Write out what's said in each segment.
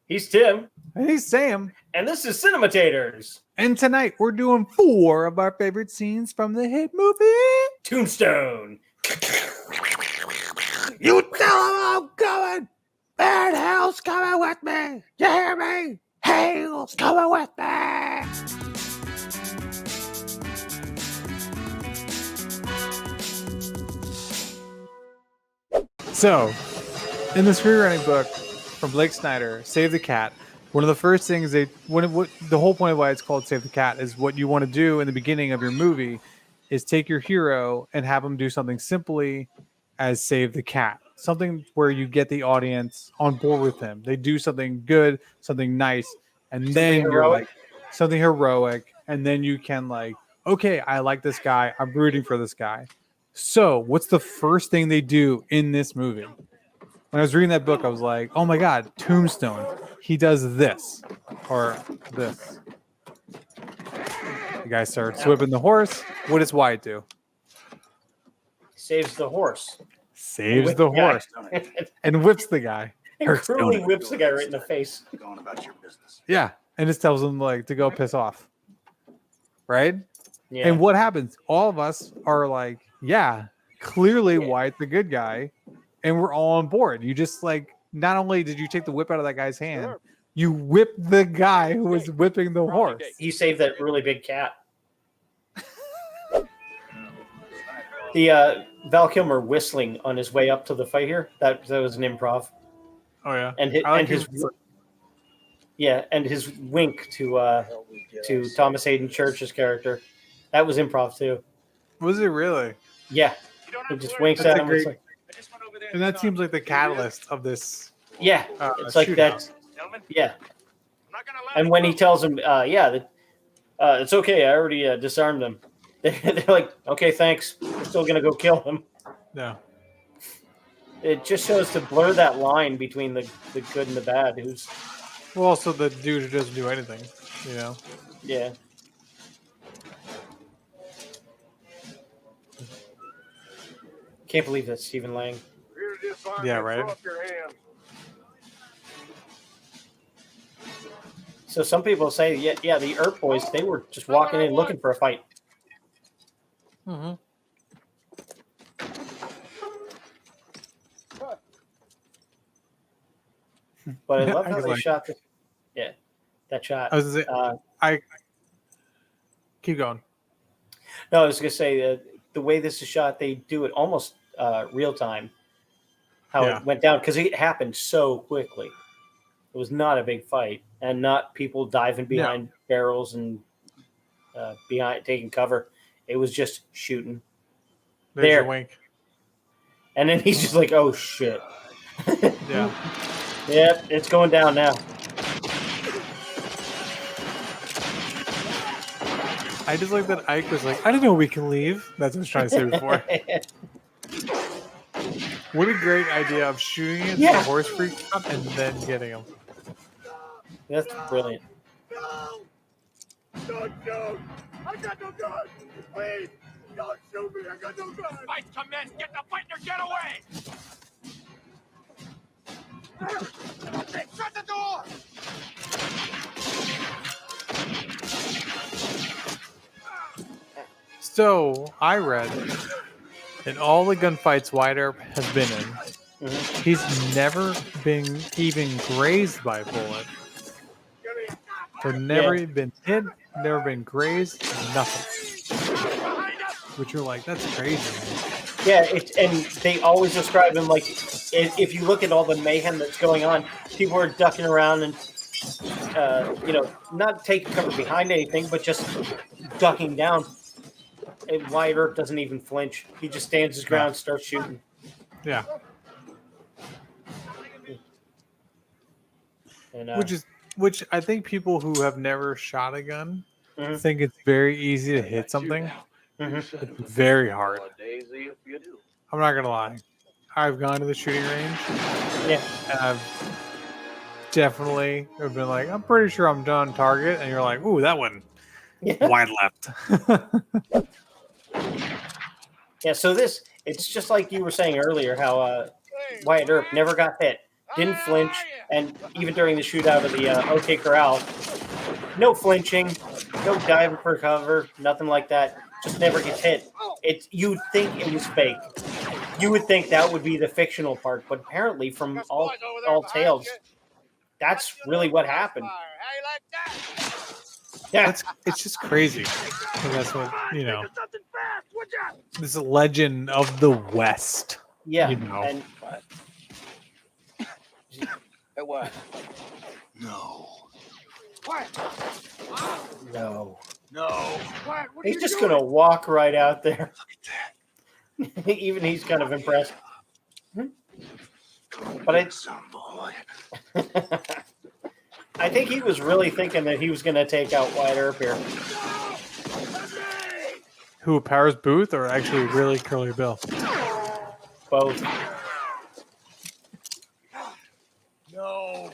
He's Tim. And he's Sam. And this is Cinematators. And tonight we're doing 4 of our favorite scenes from the hit movie Tombstone. You tell him I'm coming. Bad hell's coming with me. You hear me? Hell's coming with me. So, in the screenwriting book from Blake Snyder, Save the Cat, one of the first things the whole point of why it's called Save the Cat is what you want to do in the beginning of your movie is take your hero and have them do something simply as save the cat. Something where you get the audience on board with him. They do something good, something nice, and then you're like something heroic, and then you can like, okay, I like this guy. I'm rooting for this guy. So, what's the first thing they do in this movie? When I was reading that book, I was like, oh my God, Tombstone. He does this or this. The guy starts whipping the horse. What does Wyatt do? Saves the horse. Saves the horse. And whips the guy. And cruelly whips the guy right in the face. Going about your business. Yeah. And just tells him like to go piss off. Right? Yeah. And what happens? All of us are like, yeah, clearly Wyatt's the good guy. And we're all on board. You just like, not only did you take the whip out of that guy's hand, you whipped the guy who was whipping the horse. He saved that really big cat. The Val Kilmer whistling on his way up to the fight here, that was an improv. Oh yeah. And his wink to Thomas Hayden Church's character. That was improv too. Was it really? Yeah. He just winks at him. And that seems like the catalyst of this. Yeah, it's like that. Yeah. And when he tells him, it's okay, I already disarmed them. They're like, okay, thanks. We're still going to go kill him. Yeah. It just shows to blur that line between the good and the bad. Well, also the dude who doesn't do anything, you know? Yeah. Can't believe that's Stephen Lang. Yeah, right. So some people say, yeah, the Earp boys, they were just walking in looking for a fight. Mm-hmm. But I love how they shot this. Yeah, that shot. I was going to say, keep going. No, I was going to say the way this is shot, they do it almost real time. How it went down, because it happened so quickly. It was not a big fight, and not people diving behind barrels and behind taking cover. It was just shooting. There's your wink. And then he's just like, "Oh shit!" Yeah. Yep, it's going down now. I just like that Ike was like, "I didn't know we can leave." That's what I was trying to say before. What a great idea of shooting it the horse freaks up and then getting him. That's brilliant. No! Don't shoot! I got no gun! Please! Don't shoot me! I got no gun! Fight commence! Get the fight or get away! Hey, shut the door! So, I read in all the gunfights Wyatt Earp has been in, he's never been even grazed by a bullet. So never been hit, never been grazed, nothing. Which you're like, that's crazy. Yeah, and they always describe him like, if you look at all the mayhem that's going on, people are ducking around and, not taking cover behind anything, but just ducking down. And Wyatt Earp doesn't even flinch. He just stands his ground and starts shooting. Yeah. And, Which I think people who have never shot a gun think it's very easy to hit something. It's very hard. I'm not gonna lie. I've gone to the shooting range. Yeah. And I've definitely been like, I'm pretty sure I'm done target, and you're like, ooh, that one wide left. Yeah, so it's just like you were saying earlier, how Wyatt Earp never got hit. didn't flinch, and even during the shootout of the OK Corral, no flinching, no diving for cover, nothing like that. Just never gets hit. You'd think it was fake. You would think that would be the fictional part, but apparently, from all tales, that's really what happened. How you like that? Yeah, It's just crazy. And that's what this legend of the West. yeah, You know. and Hey, what? No. What? no, What? What are he's you just doing? gonna walk right out there. Even he's kind of impressed. But Some boy. I think he was really thinking that he was going to take out Wyatt Earp here. Who, Powers Booth or actually really Curly Bill? Both. No.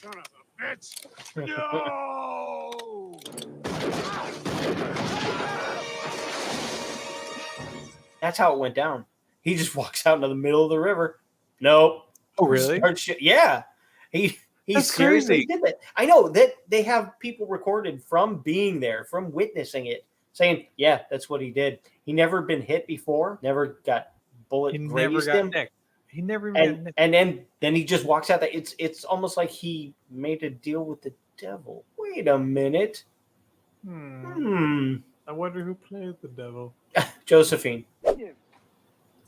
Son of a bitch. No. That's how it went down. He just walks out into the middle of the river. Nope. Oh, really? Yeah. He That's seriously crazy. did that. I know that they have people recorded from being there, from witnessing it, saying, yeah, that's what he did. He never been hit before, never got bullet He never grazed got him. nicked. He never even got nicked. And then he just walks out there. It's almost like he made a deal with the devil. Wait a minute. I wonder who played the devil. Josephine.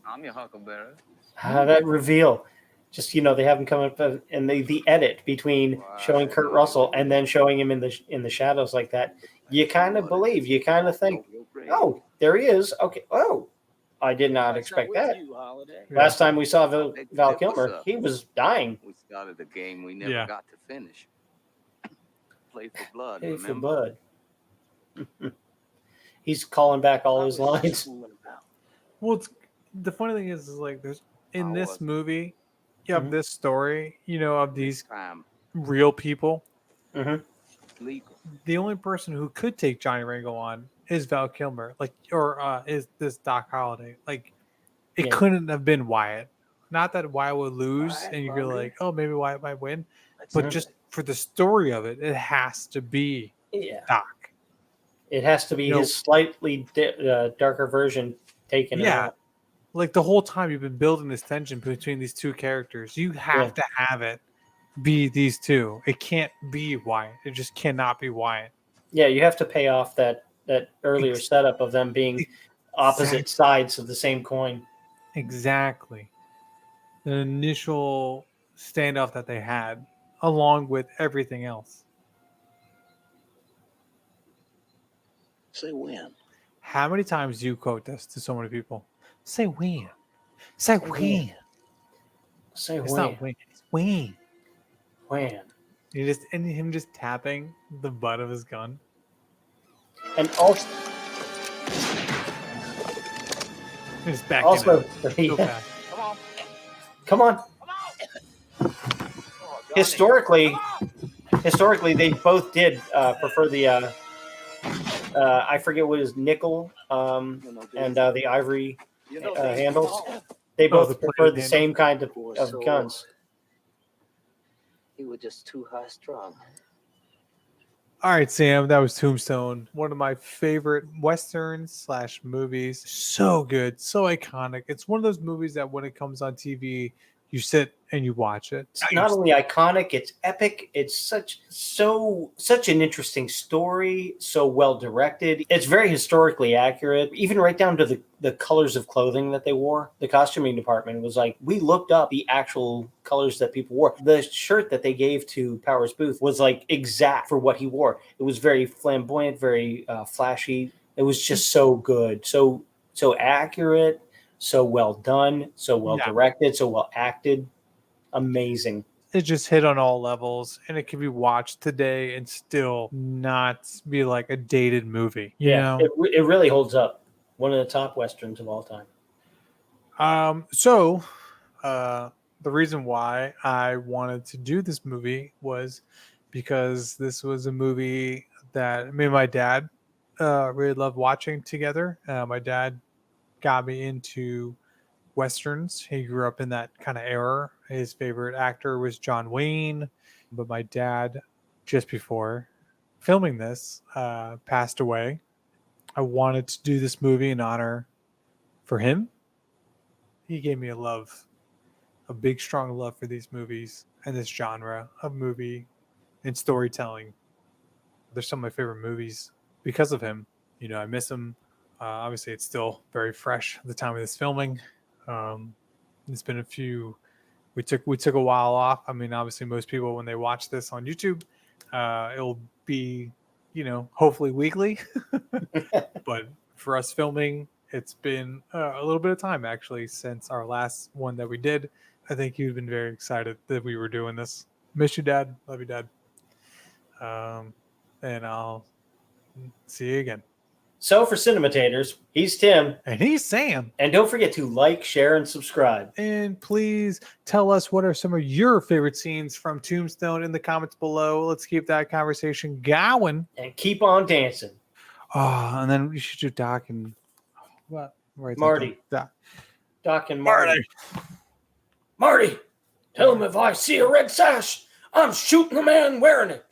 I'm your huckleberry. That reveal. Just, they have him come up and the edit between showing Kurt Russell and then showing him in the shadows like that. You kind of believe. You kind of think, oh, there he is. Okay. Oh, I did not expect that. Last time we saw Val Kilmer, he was dying. We started a game we never got to finish. Play for blood, Hey, for remember? blood. He's calling back all his lines. Well, the funny thing is like there's in this movie, you have Mhm. this story, of these Time real people. legal. The only person who could take Johnny Ringo on is Val Kilmer, or is this Doc Holliday. Like, it couldn't have been Wyatt. Not that Wyatt would lose, and you're like, oh, maybe Wyatt might win, but just for the story of it, it has to be Doc. It has to be his slightly darker version taken it out. Like the whole time you've been building this tension between these two characters. You have to have it be these two. It can't be Wyatt. It just cannot be Wyatt. Yeah, you have to pay off that earlier setup of them being opposite sides of the same coin. Exactly. The initial standoff that they had, along with everything else. Say when. How many times do you quote this to so many people? Say when. Say when. Say It's when. not when. It's when. When. And him just tapping the butt of his gun. And also, Just back also in it. Come on. Historically, they both did prefer the I forget what is nickel and the ivory handles. They both prefer the same kind of guns. He was just too high strung. All right, Sam, that was Tombstone. One of my favorite westerns / movies. So good, so iconic. It's one of those movies that when it comes on TV, you sit and you watch it. It's not only iconic, it's epic. It's such an interesting story, so well directed. It's very historically accurate, even right down to the colors of clothing that they wore. The costuming department was like, we looked up the actual colors that people wore. The shirt that they gave to Powers Booth was like exact for what he wore. It was very flamboyant, very flashy. It was just so good, so accurate, so well done, so well directed, so well acted. Amazing. It just hit on all levels, and it can be watched today and still not be like a dated movie. You know? It really holds up. One of the top westerns of all time. So the reason why I wanted to do this movie was because this was a movie that me and my dad really loved watching together. My dad got me into Westerns. He grew up in that kind of era. His favorite actor was John Wayne. But my dad, just before filming this, passed away. I wanted to do this movie in honor for him. He gave me a big, strong love for these movies and this genre of movie and storytelling. They're some of my favorite movies because of him. You know, I miss him. Obviously, it's still very fresh at the time of this filming. It's been a few. We took a while off. I mean, obviously, most people when they watch this on YouTube, it'll be, hopefully weekly. But for us filming, it's been a little bit of time actually since our last one that we did. I think you've been very excited that we were doing this. Miss you, Dad. Love you, Dad. And I'll see you again. So for Cinematators, he's Tim. And he's Sam. And don't forget to like, share, and subscribe. And please tell us what are some of your favorite scenes from Tombstone in the comments below. Let's keep that conversation going. And keep on dancing. Oh, and then we should do Doc and what? Right, Marty. Doc and Marty. Marty, tell him if I see a red sash, I'm shooting the man wearing it.